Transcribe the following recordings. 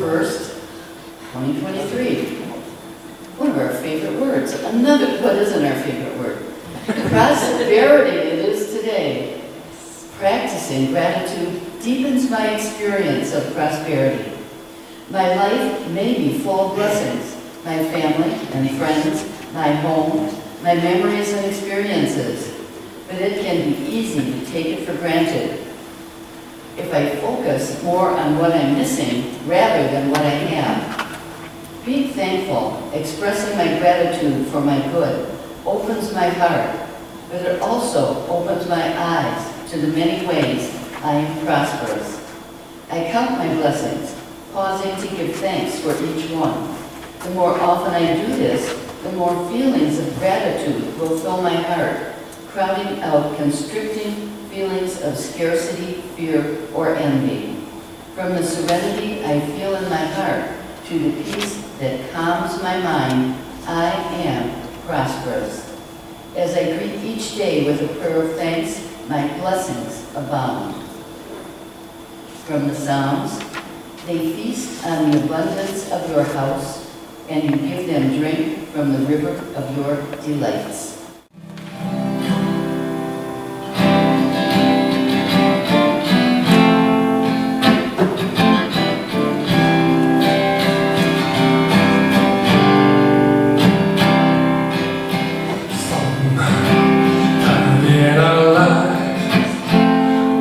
1st, 2023. One of our favorite words. Another, what isn't our favorite word? Prosperity it is today. Practicing gratitude deepens my experience of prosperity. My life may be full of blessings. My family and friends, my home, my memories and experiences. But it can be easy to take it for granted. If I focus more on what I'm missing rather than what I have. Being thankful, expressing my gratitude for my good, opens my heart, but it also opens my eyes to the many ways I am prosperous. I count my blessings, pausing to give thanks for each one. The more often I do this, the more feelings of gratitude will fill my heart, crowding out constricting feelings of scarcity, fear, or envy. From the serenity I feel in my heart to the peace that calms my mind, I am prosperous. As I greet each day with a prayer of thanks, my blessings abound. From the Psalms, they feast on the abundance of your house, and you give them drink from the river of your delights.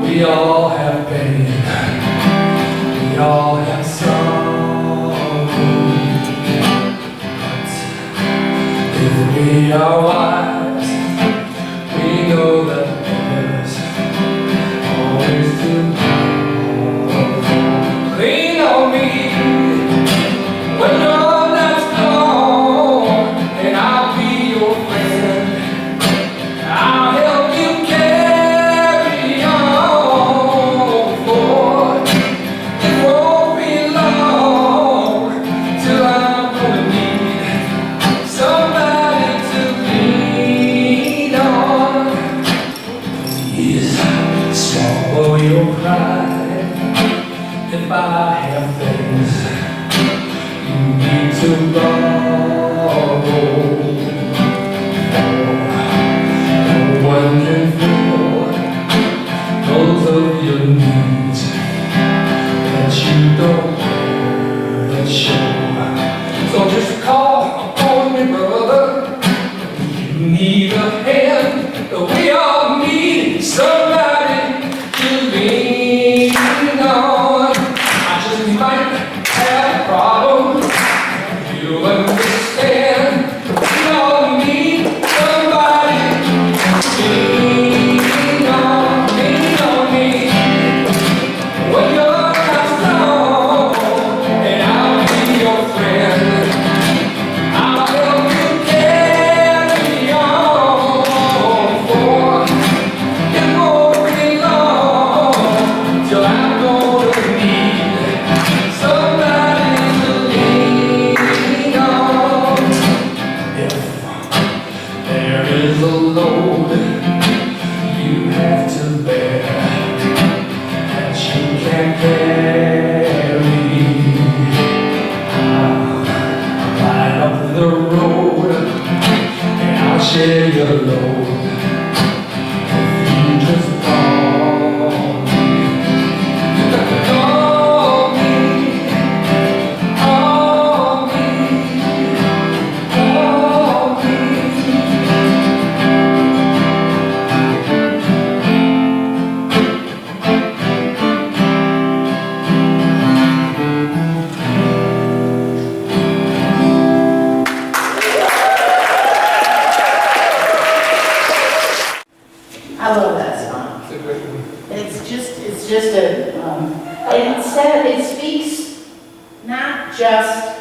We all have pain, we all have sorrow, but if we are wise, we know that there's always tomorrow. Lean on me when you're not gone, and I'll be your friend. I'll help you carry on, for it won't be long till I'm gonna need somebody to lean on. Please swallow your pride. If I have things you need to borrow, no one can fill those of your needs that you don't that show. So just call on me, brother. You need a hand. We all need somebody to lean on. I just might have a problem. You understand? We all need somebody to lean on me. When you're not strong, and I'll be your friend. I'll help you carry on, for it won't be long till I'm gonna need somebody to lean on. If there is a load you have to bear that you can't carry, I'll ride up the road and I'll share your load. If you just call me, you got to call me, call me, call me. I love that song. It's a great one. It's just a, it speaks not just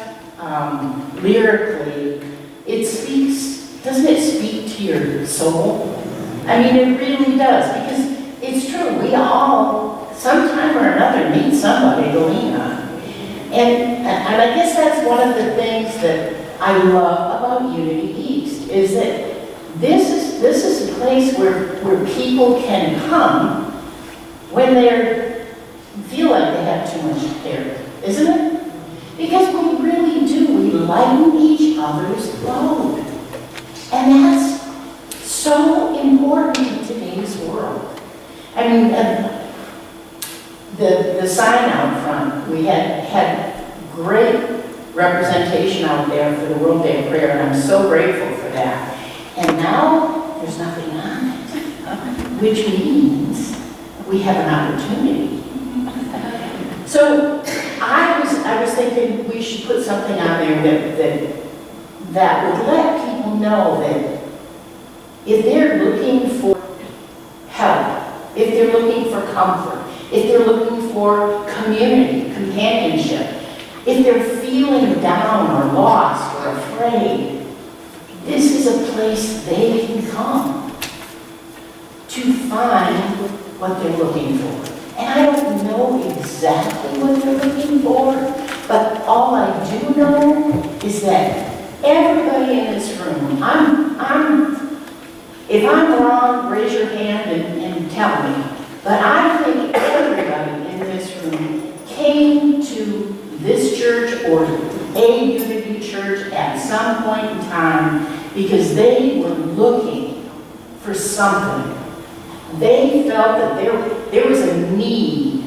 lyrically, it speaks, doesn't it speak to your soul? I mean, it really does, because it's true, we all, sometime or another, need somebody to lean on. And I guess that's one of the things that I love about Unity East, is that this is a place where people can come when they feel like they have too much to carry, isn't it? lighten each other's load. And that's so important in today's world. I mean, the sign out front, we had great representation out there for the World Day of Prayer, and I'm so grateful for that. And now there's nothing on it, which means we have an opportunity. So I was thinking we should put something on there that would let people know that if they're looking for help, if they're looking for comfort, if they're looking for community, companionship, if they're feeling down or lost or afraid, this is a place they can come to find what they're looking for. And I don't know exactly what they're looking for, but all I do know is that everybody in this room, if I'm wrong, raise your hand and tell me, but I think everybody in this room came to this church or a Unity church at some point in time because they were looking for something. They felt that there was a need.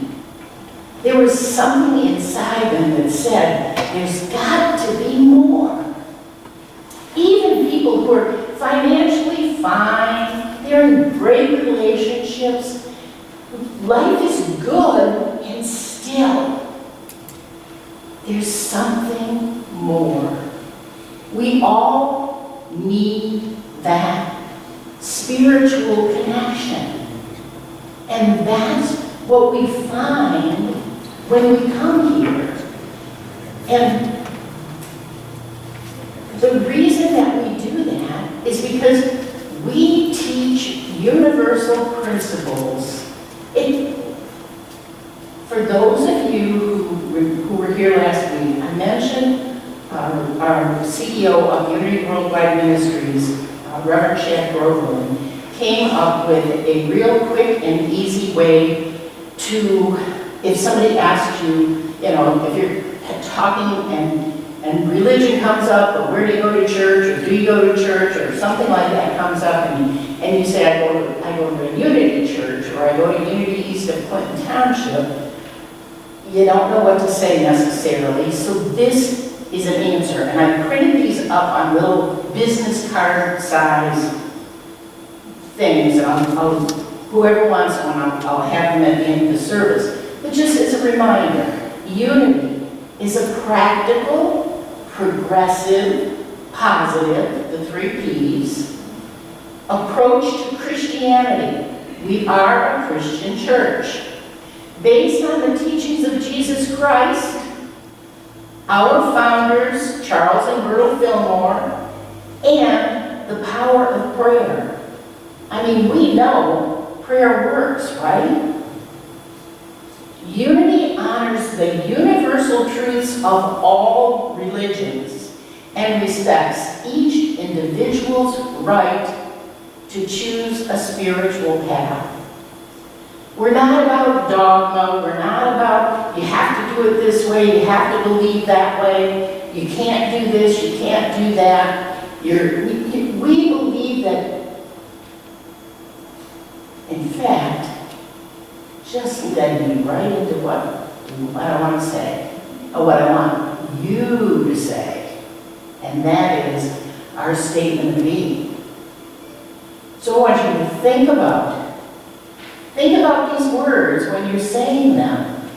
There was something inside them that said, there's got to be more. Even people who are financially fine, they're in great relationships, life is good, and still, there's something more. We all need that spiritual connection. And that's what we find when we come here. And the reason that we do that is because we teach universal principles. For those of you who were here last week, I mentioned our CEO of Unity Worldwide Ministries, Reverend Chad Groveland, came up with a real quick and easy way to, if somebody asks you, if you're talking and religion comes up, or where do you go to church, or do you go to church, or something like that comes up, and you say, I go to a Unity church, or I go to Unity east of Clinton Township, you don't know what to say necessarily, so this is an answer. And I printed these up on little business card size things, and whoever wants one, I'll have them at the end of the service. But just as a reminder, Unity is a practical, progressive, positive, the 3 P's, approach to Christianity. We are a Christian church. Based on the teachings of Jesus Christ, our founders, Charles and Myrtle Fillmore, and the power of prayer. I mean, we know prayer works, right? Unity honors the universal truths of all religions and respects each individual's right to choose a spiritual path. We're not about dogma, we're not about you have to do it this way, you have to believe that way, you can't do this, you can't do that. We believe that, in fact, just led me right into what I want to say, or what I want you to say, and that is our statement of being. So I want you to think about these words when you're saying them.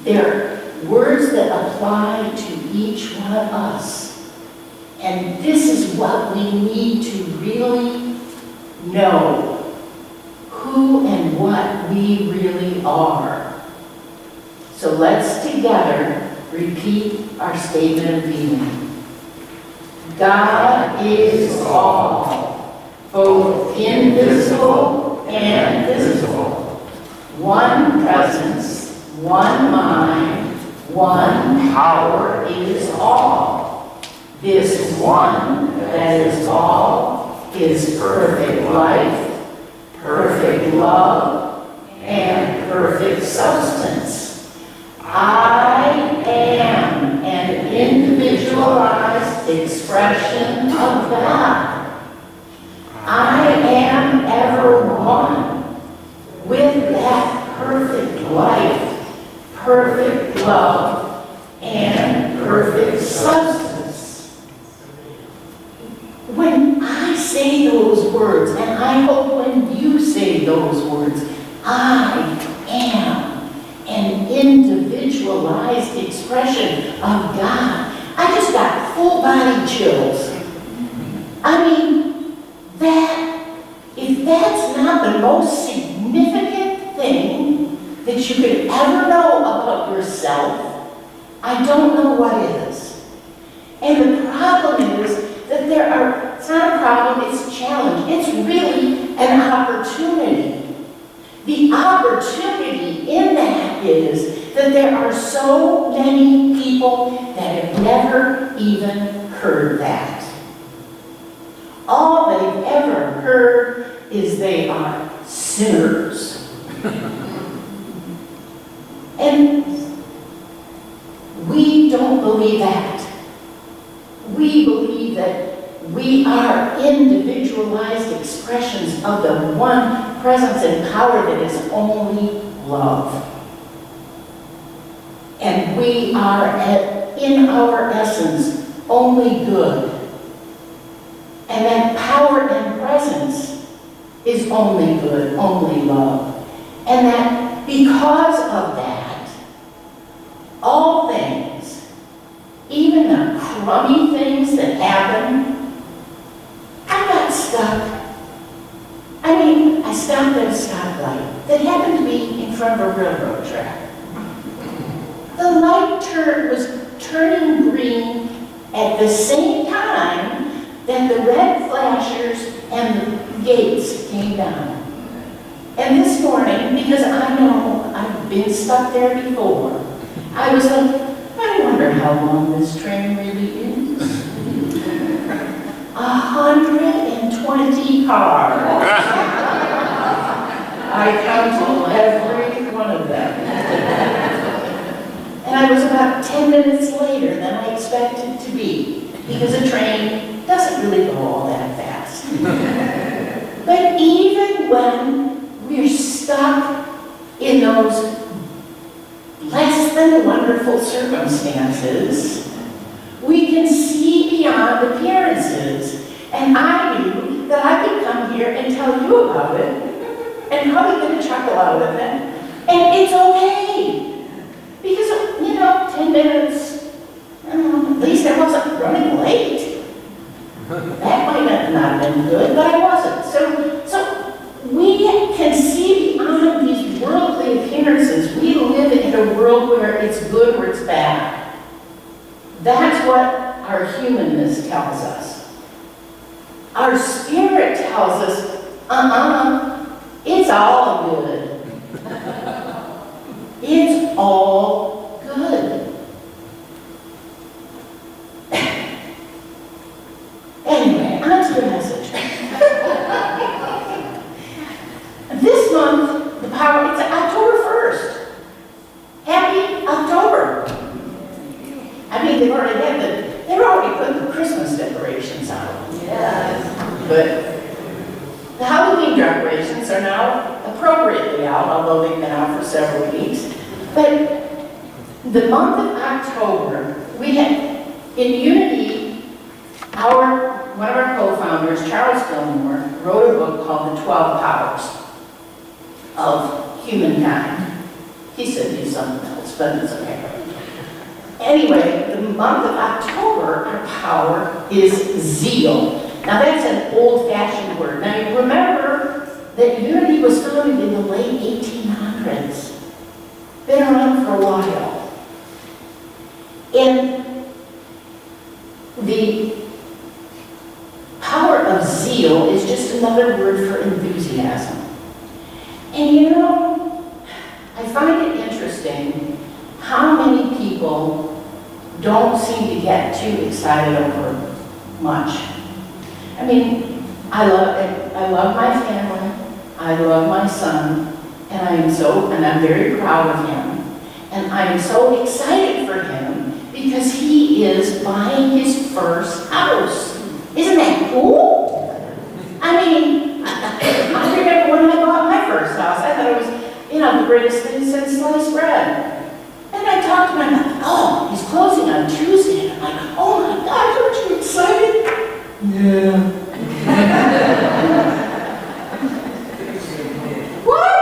They're words that apply to each one of us. And this is what we need to really know, who and what we really are. So let's together repeat our statement of being. God is all, both invisible and visible. One presence, one mind, one power is all. This one that is all is perfect life, perfect love, and perfect substance. I am an individual expression of God. I am ever one with that perfect life, perfect love, and perfect substance. When I say those words, and I hope when you say those words, I am an individualized expression of God, I just got full body chills. I mean, if that's not the most significant thing that you could ever know about yourself, I don't know what is. And the problem is that it's not a problem, it's a challenge. It's really an opportunity. The opportunity in that is that there are so many people that have never even heard that. All they've ever heard is they are sinners. And we don't believe that. We believe that we are individualized expressions of the one presence and power that is only love. And we are, in our essence, only good. And that power and presence is only good, only love. And that because of that, all things, even the crummy things that happen, I got stuck. I mean, I stopped at a stoplight that happened to be in front of a railroad track. The light was turning green at the same time that the red flashers and the gates came down. And this morning, because I know I've been stuck there before, I was like, I wonder how long this train really is. 120 cars. I counted every one of them. And I was about 10 minutes later than I expected to be, because a train doesn't really go all that fast. But even when we're stuck in those less than wonderful circumstances, we can see beyond appearances. And I knew that I could come here and tell you about it, and probably get a chuckle out of it. And it's okay. Because, 10 minutes, at least I wasn't running late. That might not have been good, but I wasn't. So we can see beyond these worldly appearances. We live in a world where it's good or it's bad. That's what our humanness tells us. Our spirit tells us, it's all good. It's all good. Anyway, on to the message. This month, the power, it's October 1st. Happy October. I mean, they've already put the Christmas decorations out. Yes. But the Halloween decorations are now appropriately out, although they've been out for several weeks. But the month of October, we had, in Unity, one of our co-founders, Charles Gilmore, wrote a book called The 12 Powers of Humankind. He said he's something else, but it's okay. Anyway, the month of October, our power is zeal. Now that's an old-fashioned word. Now you remember that Unity was founded in the late 1800s. Been around for a while. And the power of zeal is just another word for enthusiasm. And I find it interesting how many people don't seem to get too excited over much. I mean, I love my family, I love my son, and I'm very proud of him. And I'm so excited for him because he is buying his his first house. Isn't that cool? I mean, I remember when I bought my first house, I thought it was, the greatest thing since sliced bread. And I talked to him, I'm like, oh, he's closing on Tuesday. And I'm like, oh my God, aren't you excited? Yeah. What?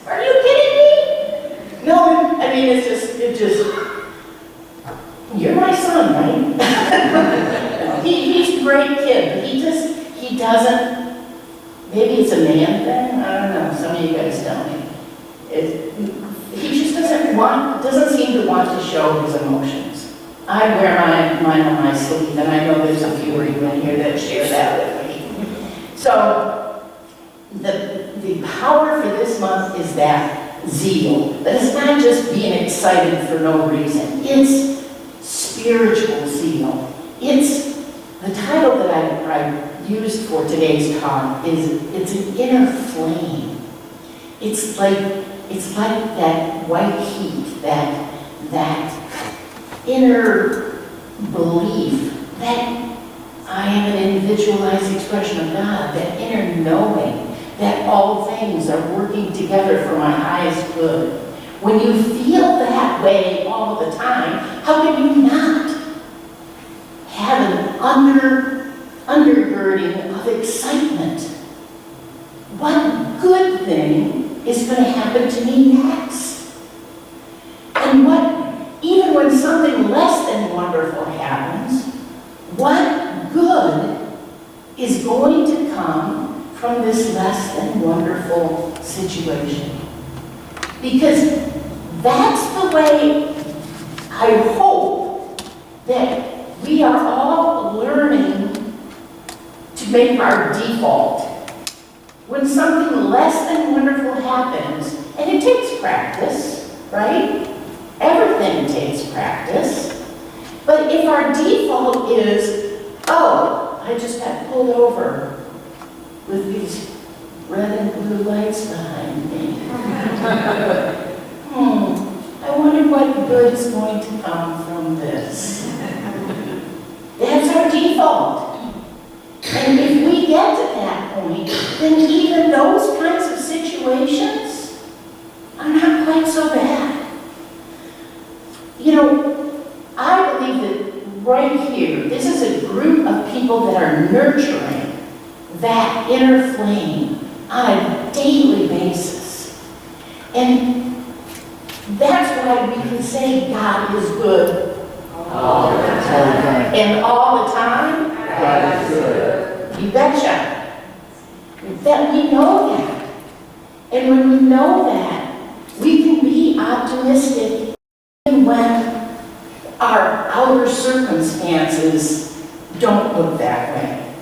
Are you kidding me? No, I mean, it just, you're my son, right? He's a great kid, but he doesn't, maybe it's a man thing, I don't know, some of you guys tell me. He just doesn't seem to want to show his emotions. I wear mine on my sleeve, and I know there's a few of you in here that share that with me. So, the power for this month is that zeal. But it's not just being excited for no reason. It's spiritual zeal. It's the title that I used for today's talk is it's an inner flame. It's like that white heat, that inner belief that I am an individualized expression of God, that inner knowing that all things are working together for my highest good. When you feel that way all the time, how can you not have an undergirding of excitement? What good thing is going to happen to me next? And even when something less than wonderful happens, what good is going to come from this less than wonderful situation? Because that's the way I hope that we are all learning to make our default. When something less than wonderful happens, and it takes practice, right? Everything takes practice. But if our default is, oh, I just got pulled over with these red and blue lights behind me. I wonder what good is going to come from this. That's our default. And if we get to that point, then even those kinds of situations are not quite so bad. I believe that right here, this is a group of people that are nurturing that inner flame on a daily basis. And that's why we can say God is good. All the time. And all the time, God is good. You betcha. That we know that. And when we know that, we can be optimistic even when our outer circumstances don't look that way.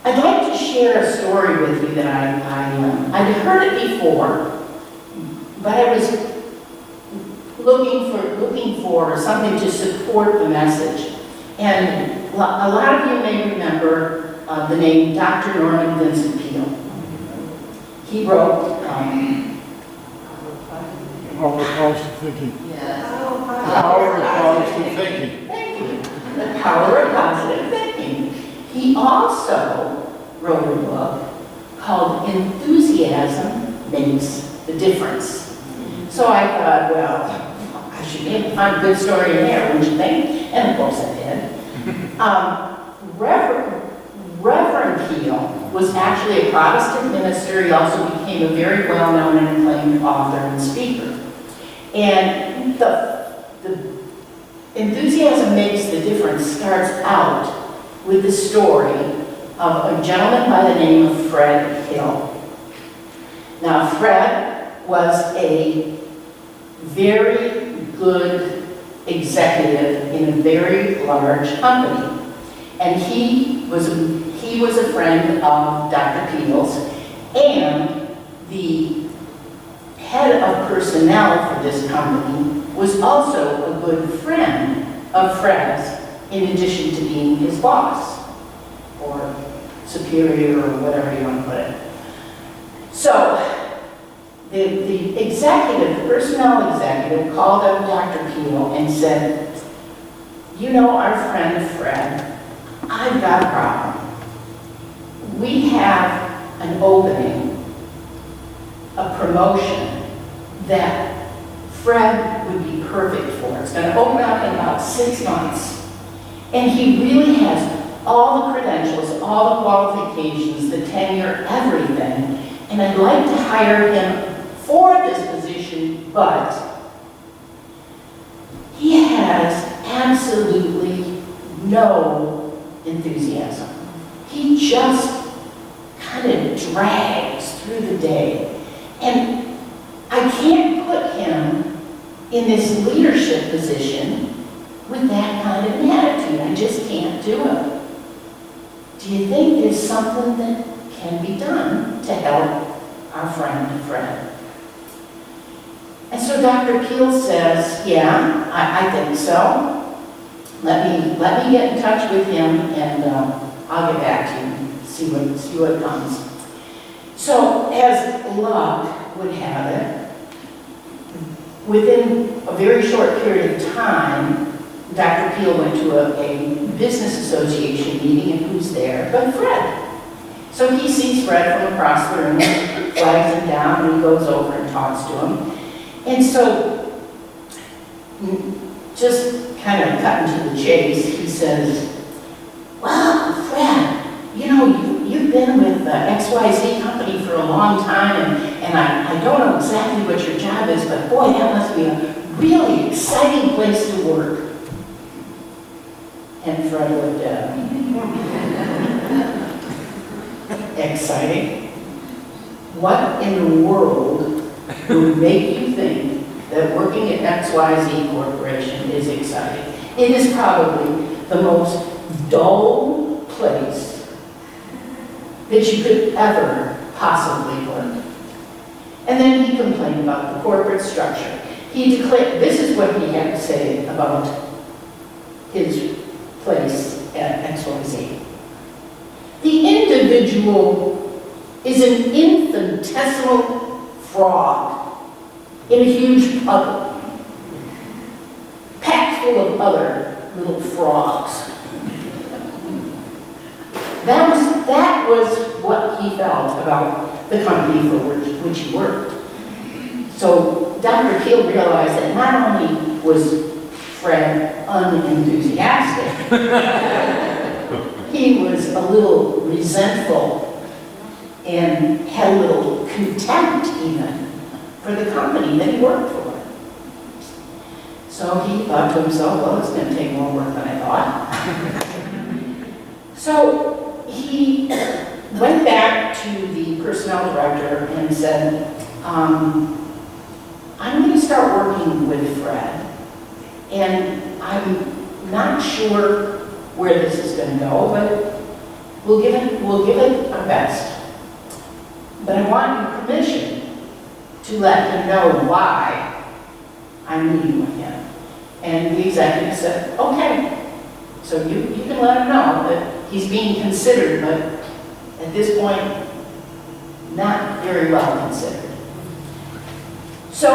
I'd like to share a story with you that I'd heard it before, but I was looking for something to support the message. And a lot of you may remember the name Dr. Norman Vincent Peale. He wrote Power of positive thinking. Yes. Power of positive thinking. Thank you. The power of positive thinking. He also wrote a book called Enthusiasm Makes the Difference. So I thought, well, I should be able to find a good story in there, wouldn't you think? And of course I did. Reverend Peale was actually a Protestant minister. He also became a very well-known and acclaimed author and speaker. And the Enthusiasm Makes the Difference starts out with the story of a gentleman by the name of Fred Hill. Now, Fred was a very good executive in a very large company. And he was a friend of Dr. Peale's, and the head of personnel for this company was also a good friend of Fred's, in addition to being his boss, or superior, or whatever you want to put it. So, the personnel executive called up Dr. Peale and said, you know our friend Fred, I've got a problem. We have an opening, a promotion that Fred would be perfect for. It's going to open up in about 6 months. And he really has all the credentials, all the qualifications, the tenure, everything. And I'd like to hire him for this position, but he has absolutely no enthusiasm. He just kind of drags through the day. And I can't put him in this leadership position with that kind of an attitude. I just can't do it. Do you think there's something that can be done to help our friend Fred? And so Dr. Peel says, yeah, I think so. Let me get in touch with him, and I'll get back to you and see what comes. So as luck would have it, within a very short period of time, Dr. Peel went to a business association meeting, and who's there but Fred? So he sees Fred from across the room, flags him down, and he goes over and talks to him. And so, just kind of cutting to the chase, he says, "Well, Fred, you know, you've been with the XYZ company for a long time, and I don't know exactly what your job is, but boy, that must be a really exciting place to work." And Fred looked at him. Exciting? What in the world would make you think that working at XYZ Corporation is exciting? It is probably the most dull place that you could ever possibly work. And then he complained about the corporate structure. He declared, this is what he had to say about his place at XYZ. The individual is an infinitesimal frog in a huge puddle, packed full of other little frogs. That was what he felt about the company for which he worked. So Dr. Peel realized that not only was Fred unenthusiastic, he was a little resentful and had a little contempt even for the company that he worked for. So he thought to himself, well, it's going to take more work than I thought. So he went back to the personnel director and said, I'm going to start working with Fred, and I'm not sure where this is going to go, but we'll give it our best. But I want your permission to let him know why I'm meeting with him. And the executive said, okay. So you can let him know that he's being considered, but at this point, not very well considered. So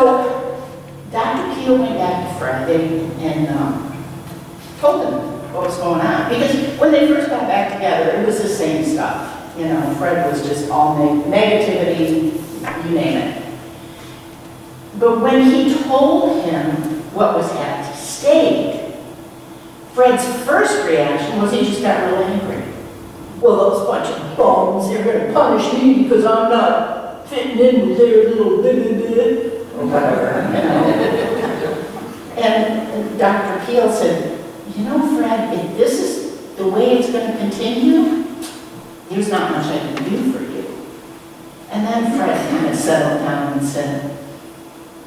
Dr. Peel went back to Fred and told him what was going on. Because when they first got back together, it was the same stuff. You know, Fred was just all negativity, you name it. But when he told him what was at stake, Fred's first reaction was he just got real angry. Well, those bunch of bums, they're going to punish me because I'm not fitting in with their little bit, or whatever, you know. And Dr. Peel said, you know, Fred, if this is the way it's going to continue, there's not much I can do for you. And then Fred kind of settled down and said,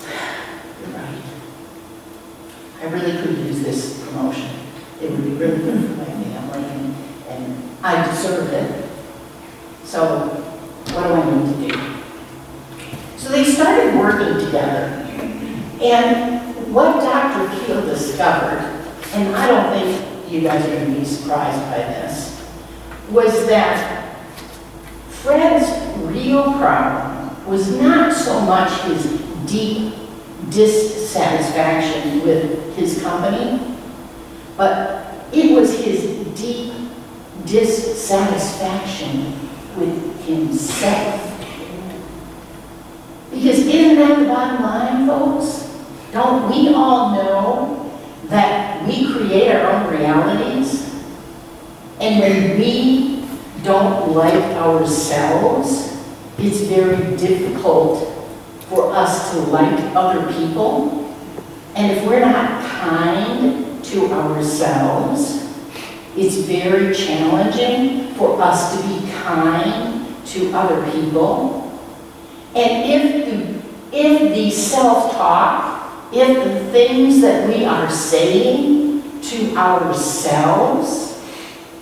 you're right. I really could use this promotion. It would be really good for my family, and I deserve it. So what do I need to do? So they started working together. And what Dr. Peel discovered, and I don't think you guys are going to be surprised by this, was that Fred's real problem was not so much his deep dissatisfaction with his company, but it was his deep dissatisfaction with himself. Because isn't that the bottom line, folks? Don't we all know that we create our own realities? And when we don't like ourselves, it's very difficult for us to like other people. And if we're not kind to ourselves, it's very challenging for us to be kind to other people. And if the self-talk, if the things that we are saying to ourselves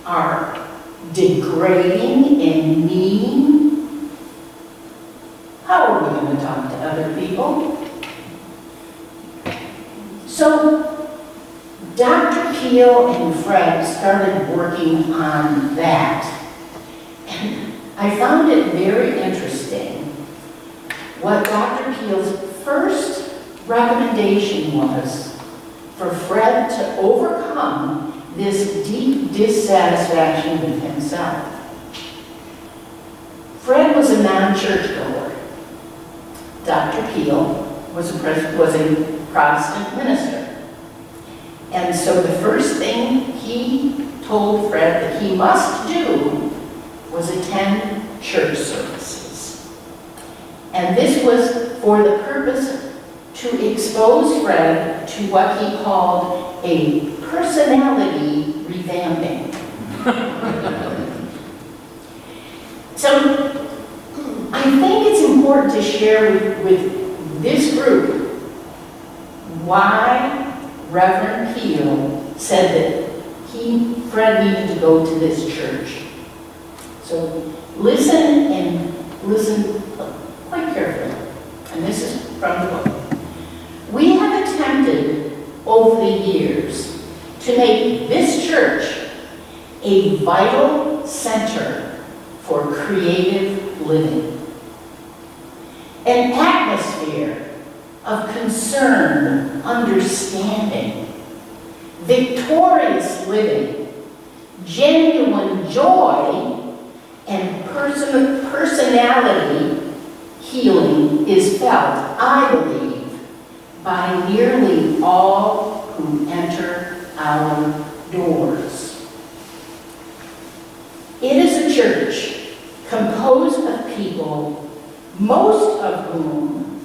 are degrading and mean, how are we going to talk to other people? So Dr. Peel and Fred started working on that. And I found it very interesting what Dr. Peel's first recommendation was for Fred to overcome this deep dissatisfaction with himself. Fred was a non-churchgoer. Dr. Peel was a Protestant minister. And so the first thing he told Fred that he must do was attend church services. And this was for the purpose to expose Fred to what he called a personality revamping. So I think it's important to share with this group why Reverend Peel said that Fred needed to go to this church. So listen and listen quite carefully. And this is from the book. We have attempted over the years to make this church a vital center for creative living. An atmosphere of concern, understanding, victorious living, genuine joy, and personality healing is felt, I believe, by nearly all who enter our doors. It is a church composed of people, most of whom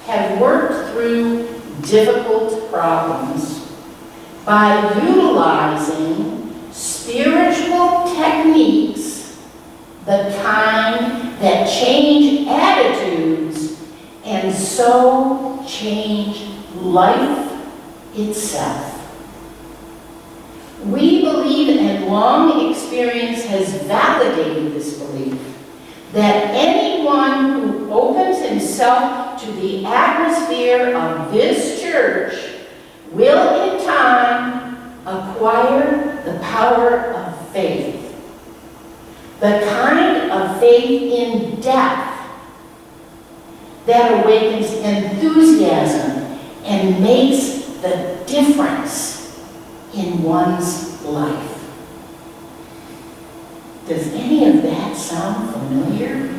have worked through difficult problems by utilizing spiritual techniques, the kind that change attitudes and so change life itself. We believe, and long experience has validated this belief, that anyone who opens himself to the atmosphere of this church will in time acquire the power of faith. The kind of faith in depth that awakens enthusiasm and makes the difference in one's life. Does any of that sound familiar?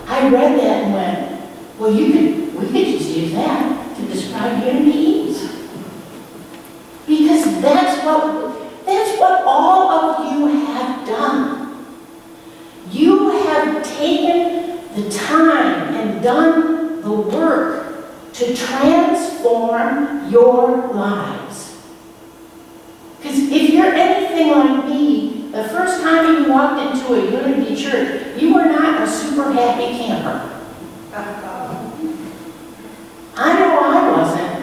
I read that and went, well, we could just use that to describe unity ease. Because that's what all of you have done. You have taken the time and done the work to transform your lives. Because if you're anything like me, the first time you walked into a Unity church, you were not a super happy camper. I know I wasn't.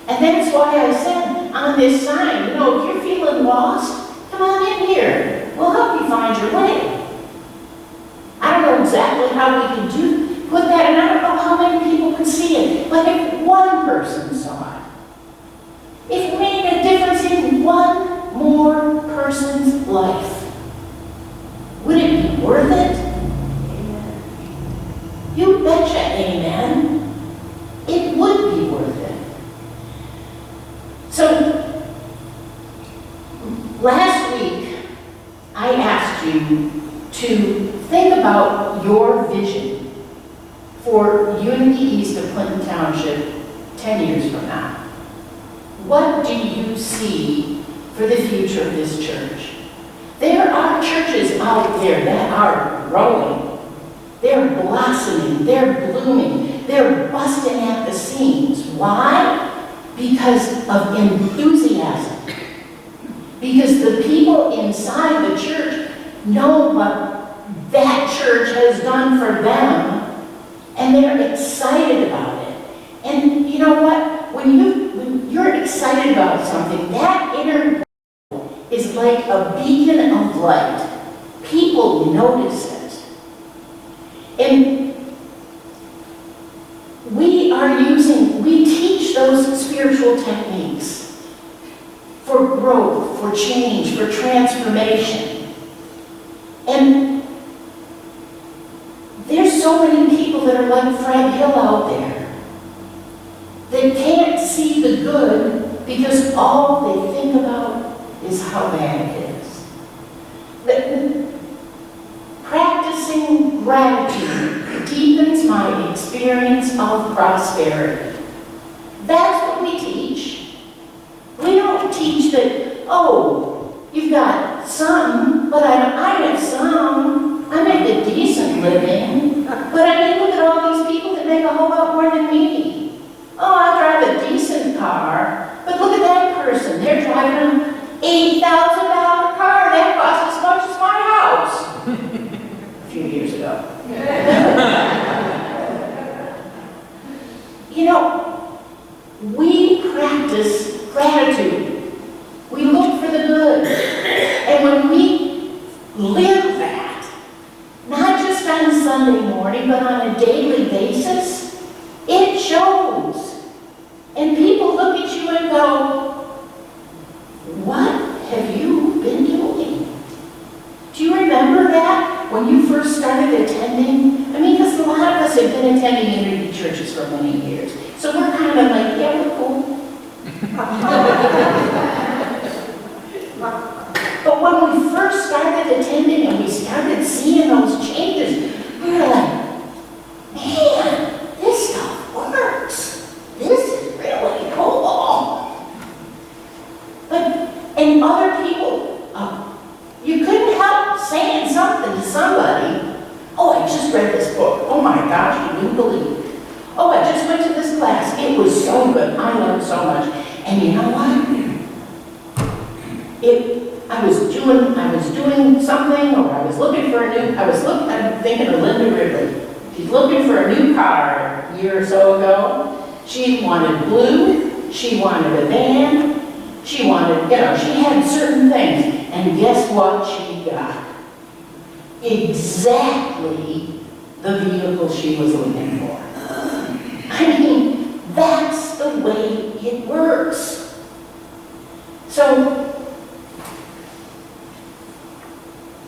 And that's why I said on this sign, if you're feeling lost, come on in here. We'll help you find your way. I don't know exactly how we can put that, and I don't know how many people can see it. But if one person saw it, if it made a difference in one more person's life, would it be worth it? You betcha, amen. It would be worth it. you to think about your vision for Unity East of Clinton Township 10 years from now. What do you see for the future of this church? There are churches out there that are growing. They're blossoming, they're blooming, they're busting at the seams. Why? Because of enthusiasm. Because the people inside the church know what that church has done for them, and they're excited about it. And you know what? When you're excited about something, that inner is like a beacon of light. People notice it. And we teach those spiritual techniques for growth, for change, for transformation. And there's so many people that are like Fred Hill out there. They can't see the good because all they think about is how bad it is. Practicing gratitude deepens my experience of prosperity. That's what we teach. We don't teach that, oh, you've got some, but I have some. I make a decent living. But I mean, look at all these people that make a whole lot more than me. Oh, I drive a decent car, but look at that person. They're driving an $8,000 car. That costs as much as my house. A few years ago. You know, we practice gratitude. We look for the good. And when we live that, not just on Sunday morning, but on a daily basis, it shows. And people look at you and go, what have you been doing? Do you remember that when you first started attending? I mean, because a lot of us have been attending Unity churches for many years. So we're kind of like, yeah, we're cool. But when we first started attending and we started seeing those changes, we were like, man, this stuff works. This is really cool. And other people, you couldn't help saying something to somebody. Oh, I just read this book. Oh my gosh, you wouldn't believe it. Oh, I just went to this class. It was so good. I learned so much. And you know what? I was doing something, or I was looking for I'm thinking of Linda Ridley. She's looking for a new car a year or so ago. She wanted blue. She wanted a van. She wanted, she had certain things. And guess what she got? Exactly the vehicle she was looking for. I mean, that's the way it works. So,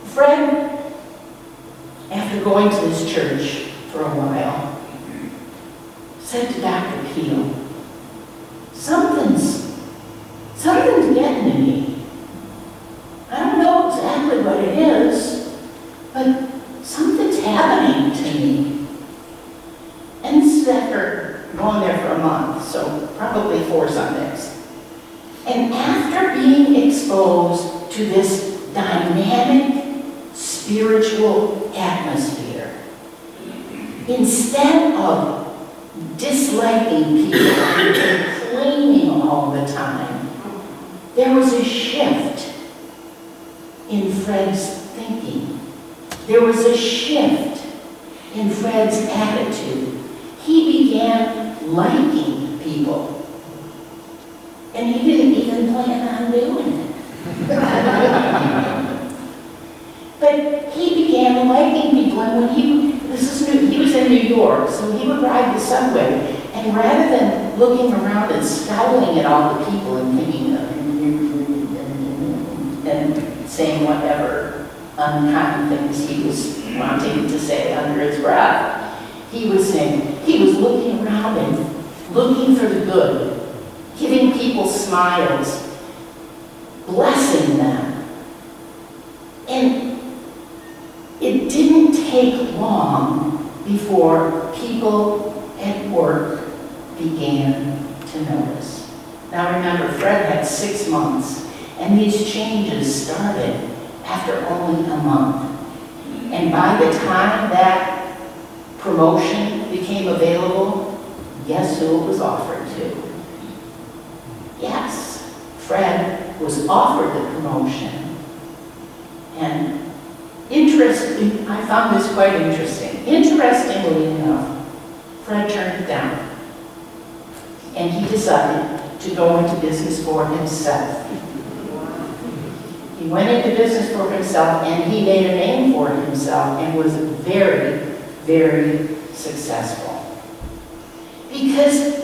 Fred, after going to this church for a while, said to Dr. Peel, something's getting to me. I don't know exactly what it is, but something's happening to me. And this is after going there for a month, so probably 4 Sundays. And after being exposed to this dynamic spiritual atmosphere, instead of disliking people and complaining all the time, there was a shift in Fred's thinking. There was a shift in Fred's attitude. He began liking people. And he didn't even plan on doing it. But he began liking people, and when he was in New York, so he would ride the subway, and rather than looking around and scowling at all the people and thinking and saying whatever unkind things he was wanting to say under his breath, he was looking around and looking for the good, giving people smiles, blessing them. And take long before people at work began to notice. Now remember, Fred had 6 months, and these changes started after only a month. And by the time that promotion became available, guess who it was offered to? Yes, Fred was offered the promotion. And I found this quite interesting. Interestingly enough, Fred turned it down. And he decided to go into business for himself. He went into business for himself, and he made a name for himself and was very, very successful. Because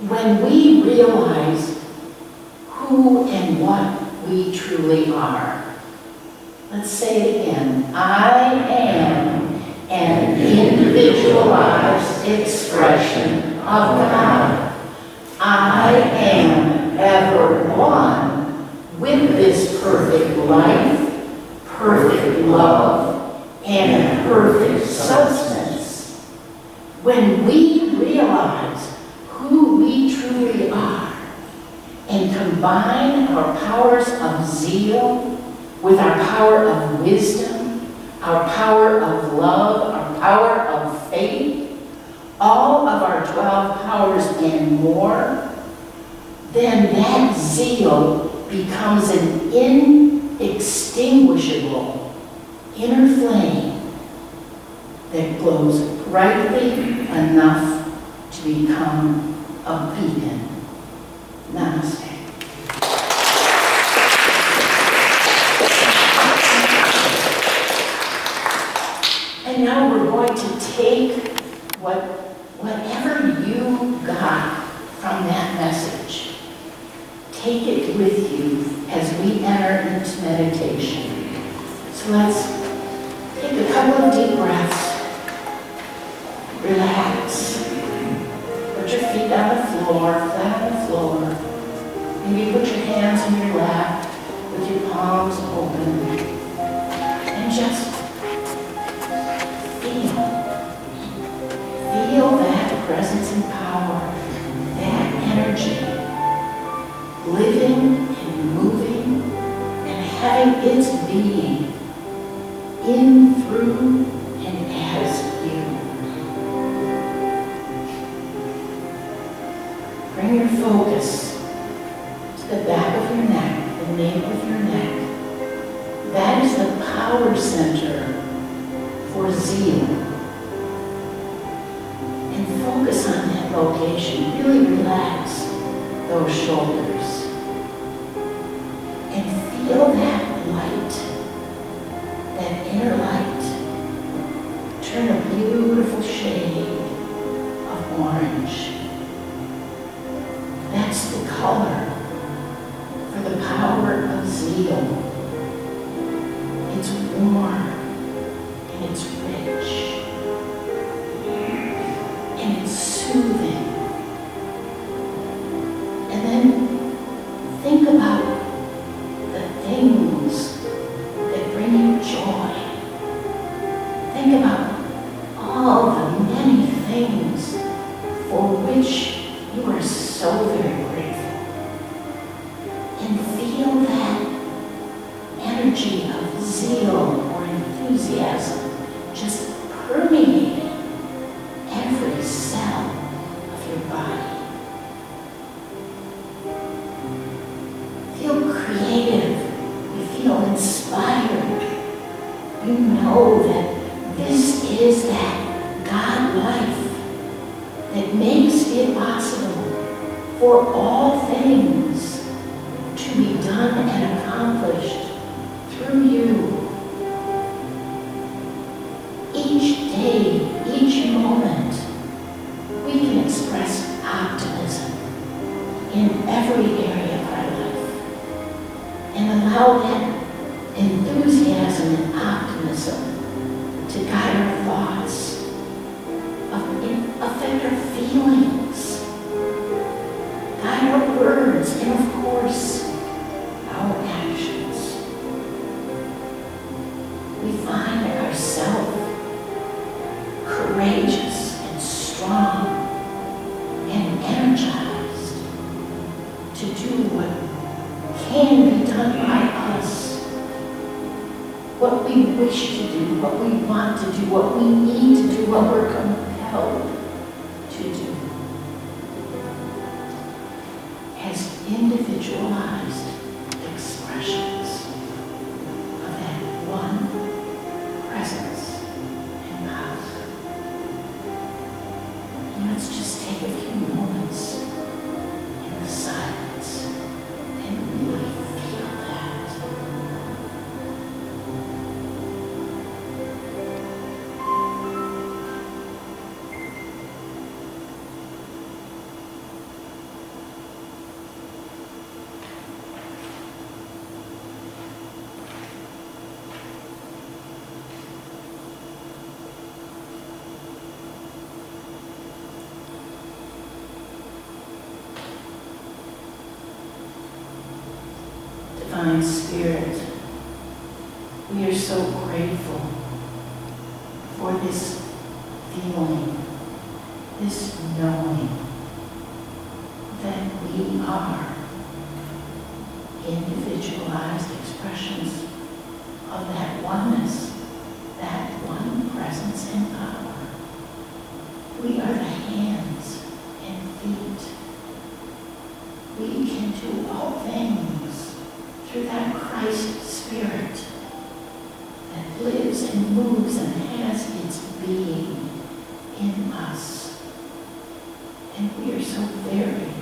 when we realize who and what we truly are, let's say it again. I am an individualized expression of God. I am ever one with this perfect life, perfect love, and perfect substance. When we realize who we truly are and combine our powers of zeal with our power of wisdom, our power of love, our power of faith, all of our 12 powers and more, then that zeal becomes an inextinguishable inner flame that glows brightly enough to become a beacon. Namaste. And now we're going to take whatever you got from that message, take it with you as we enter into meditation. So let's take a couple of deep breaths. Relax. Put your feet on the floor, flat on the floor. Maybe put your hands in your lap with your palms open. And just feel that presence and power, that energy, living and moving and having its being in, through, and as you. Bring your focus to the back of your neck, the nape of your neck. That is the power center for zeal. Focus on that location. Really relax those shoulders. And feel that light, that inner light, turn a beautiful shade of orange. That's the color for the power of zeal. It's warm and it's rich. And it's soothing. And then think about the things that bring you joy. Think about all the many things for which you are so very grateful. And feel that energy of zeal or enthusiasm just permeating every cell of your body. Feel creative. You feel inspired. You know that this is that God life that makes it possible for all things to be done and accomplished through you. Each day, each moment, we can express optimism in every area of our life and allow that enthusiasm and optimism to guide our thoughts, affect our feelings, guide our words, and of course, our actions. We find ourselves can be done by us. What we wish to do, what we want to do, what we need to do, what we're compelled to do, as individualized expressions of that one presence and power. And let's just take a few moments in the silence and really feel that. Divine Spirit, we are so grateful for this feeling, this knowing that we are individualized expressions of that oneness, that one presence and power. We are the hands and feet. We can do all things through that Christ Spirit that lives and moves and has its being in us. And we are so very,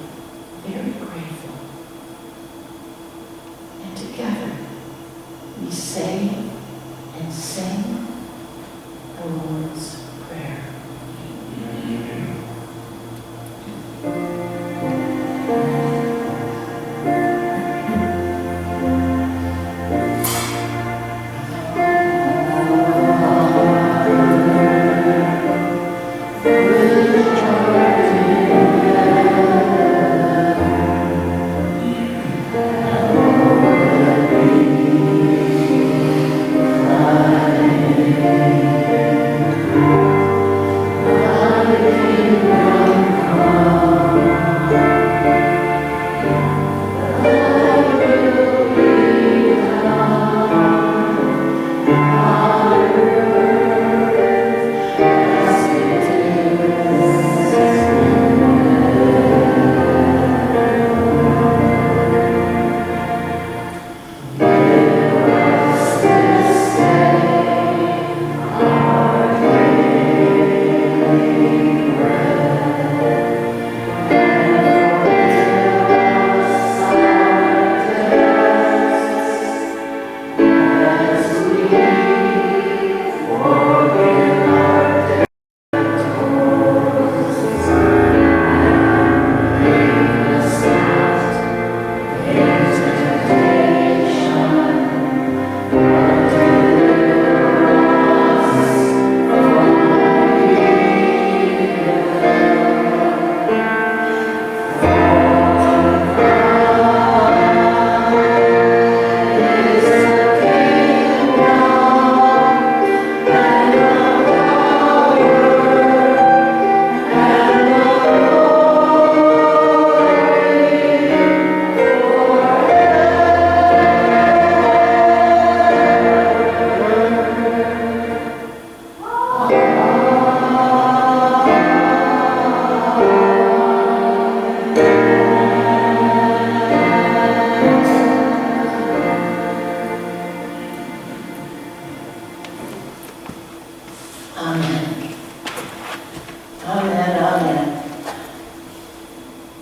very grateful. And together we say and sing the Lord's Prayer.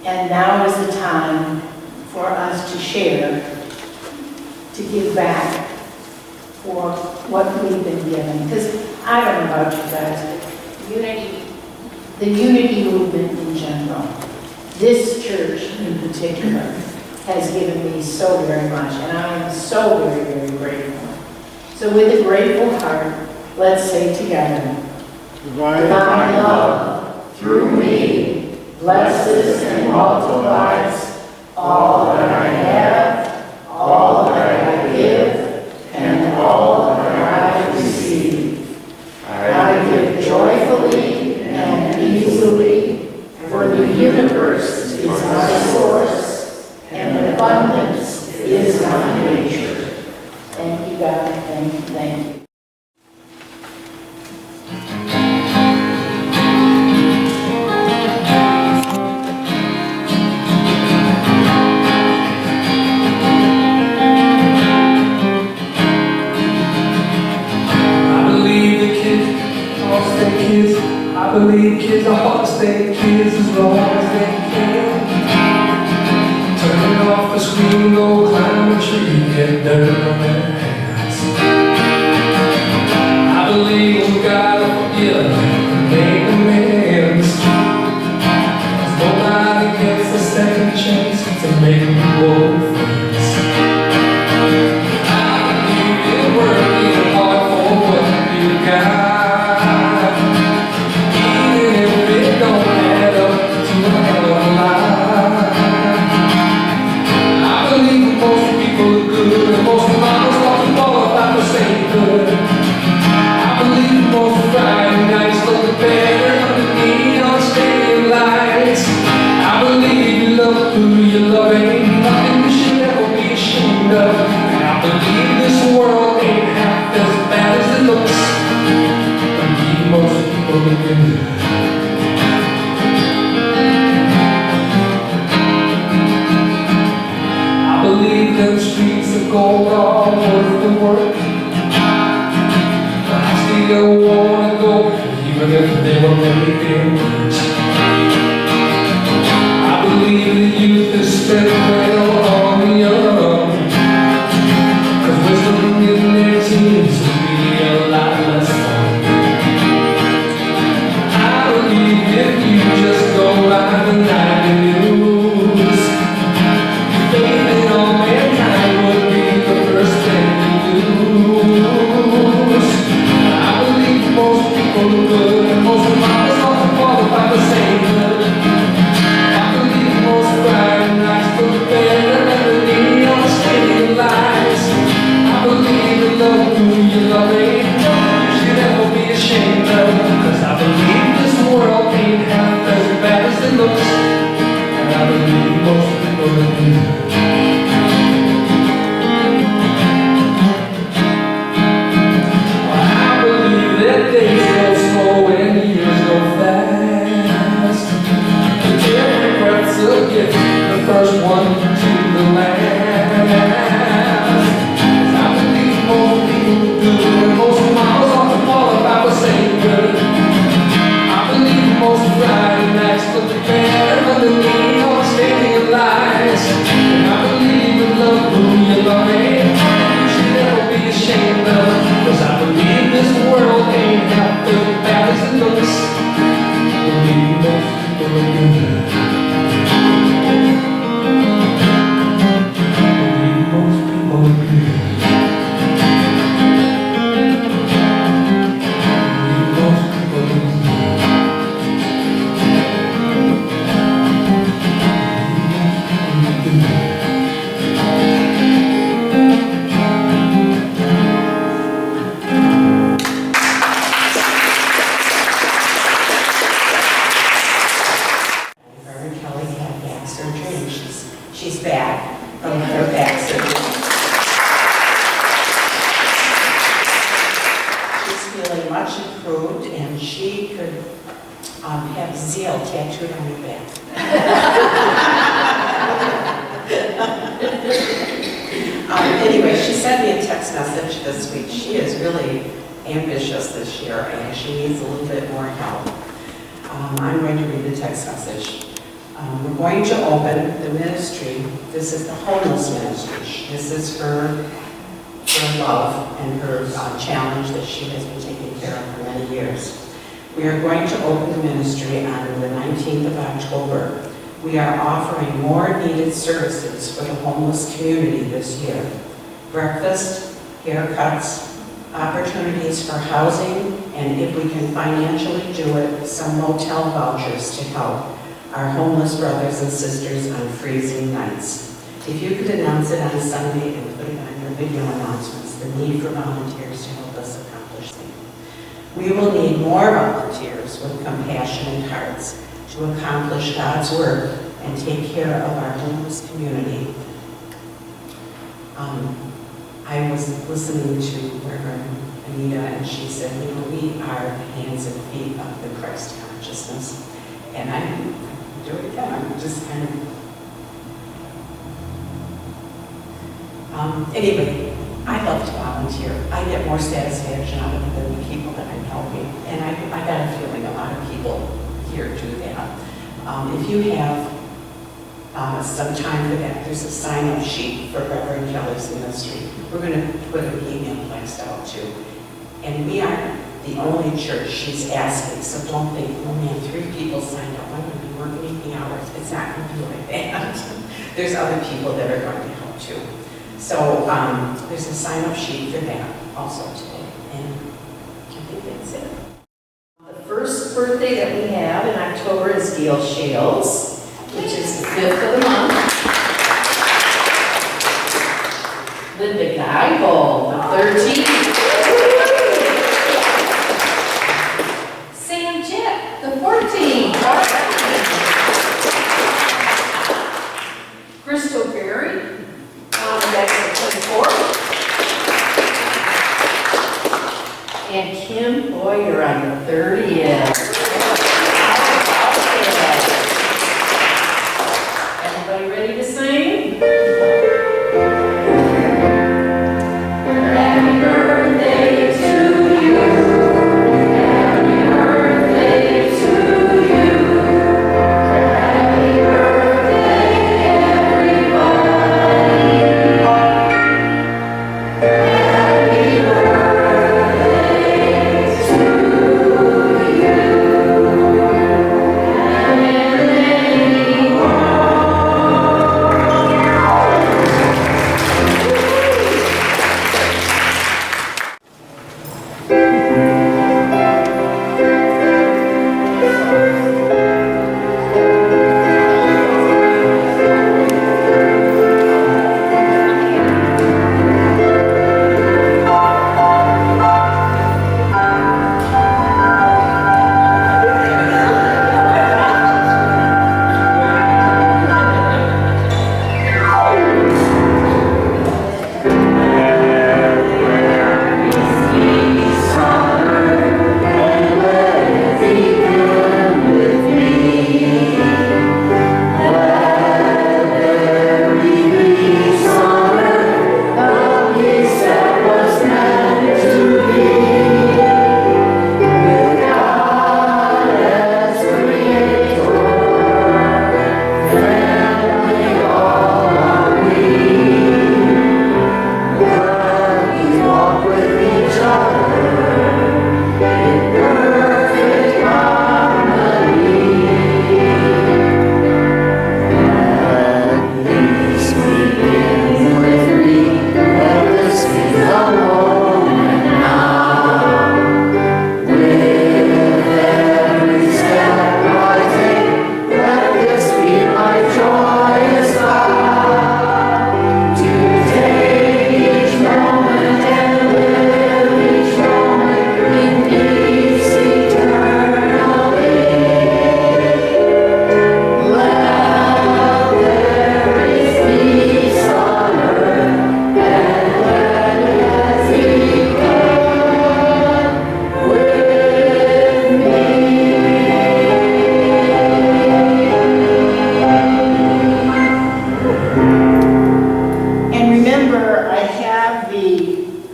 And now is the time for us to share, to give back for what we've been given. Because I don't know about you guys, but the unity movement in general, this church in particular, has given me so very much, and I am so very, very grateful. So with a grateful heart, let's say together, Divine Divine love through me blesses and multiplies all that I have, all that I give, and all that I receive. I give joyfully and easily, for the universe is my source, and abundance is and scream, go climb a tree, get dirt on their hands. I believe in God will forgive and make amends. 'Cause nobody gets a second chance to make people friends. I believe in working hard for what you got, even if it don't add up to a hell of a lot. I believe most people are good, and most mamas don't qualify for saying good. I believe most Friday nights look better underneath on stadium lights. I believe you love who you love, ain't nothing you should ever be ashamed of. And I believe this world ain't half as bad as it looks. I believe most people are good. I believe them streets of gold are worth the work. But I still wanna go, even if they were making worse. I believe the youth is spent well on the young, 'cause wisdom in their teens would be a lot less fun. I believe if you just go by the nightly news, faith in all mankind would be the first thing you lose. I believe most people are good, and most mamas don't qualify for saying good. I believe most Friday nights look better underneath on stadium lights. I believe in love who you love, ain't nothing you should ever be ashamed of. 'Cause I believe this world ain't half as bad as it looks. And I believe most people are good. I believe that days go slow and years go fast. Every breath's a gift, the first one to the last. 'Cause I believe most people do, and most mamas often qualify for saying good. I believe most Friday nights look better underneath all stadium lights. And I believe in love who you love, ain't nothing you should ever be ashamed of. 'Cause I believe this world ain't half as bad as it looks. I believe most people are good. I believe most people are good. I believe most people are good. Reverend Kelly had back surgery, and she's back from her back surgery. She's feeling much improved, and she could have Zeal tattooed on her back. Anyway, she sent me a text message this week. She is really ambitious this year, and she needs a little bit more help. I'm going to read the text message. We're going to open the ministry. This is the homeless ministry. This is her love and her challenge that she has been taking care of for many years. We are going to open the ministry on the 19th of October. We are offering more needed services for the homeless community this year. Breakfast, haircuts, opportunities for housing, and if we can financially do it, some motel vouchers to help our homeless brothers and sisters on freezing nights. If you could announce it on Sunday and put it on your video announcements, the need for volunteers to help us accomplish things. We will need more volunteers with compassionate hearts to accomplish God's work and take care of our homeless community. I was listening to Reverend Anita, and she said, we are the hands and feet of the Christ consciousness. And I do it again. I'm just kind of... Anyway, I love to volunteer. I get more satisfaction out of it than the people that I'm helping. And I got a feeling a lot of people here do that. If you have some time for that. There's a sign-up sheet for Reverend Kelly's ministry. We're going to put an email blast out too. And we aren't the only church she's asking, so don't think, oh man, 3 people signed up, I'm going to be working 80 hours. It's not going to be like that. There's other people that are going to help too. So there's a sign-up sheet for that also today. And I think that's it. The first birthday that we have in October is Gail Shales, which is the 5th of the month. Linda Geibel, the 13th. Sam Jett, the 14th. Crystal Berry, that's the 24th. And Kim Boyer on the 30th. Everybody ready to sing? Happy birthday to you. Happy birthday to you. Happy birthday, everybody. Happy birthday to you. And many more.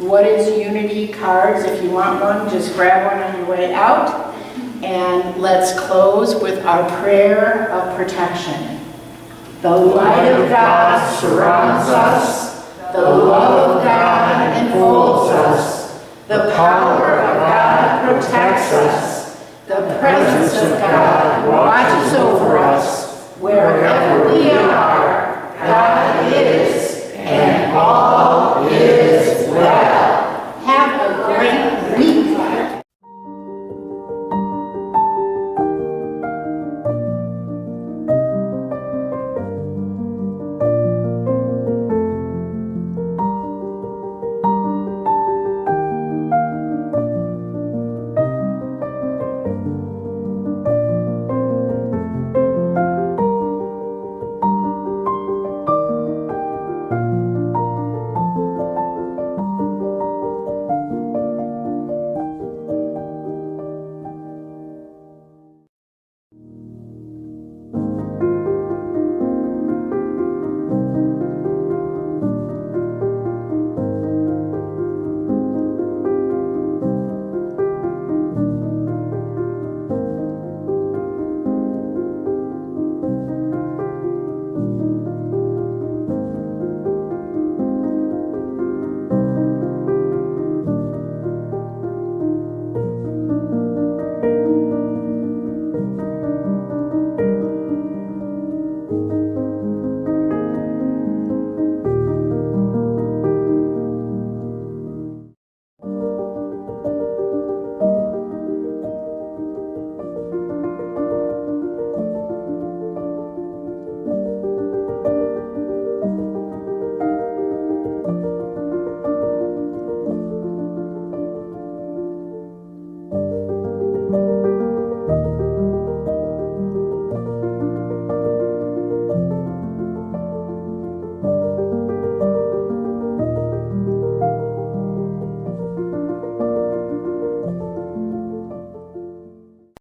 What is Unity cards. If you want one, just grab one on your way out. And let's close with our prayer of protection. The light of God surrounds us. The love of God enfolds us. The power of God protects us. The presence of God watches over us wherever we are.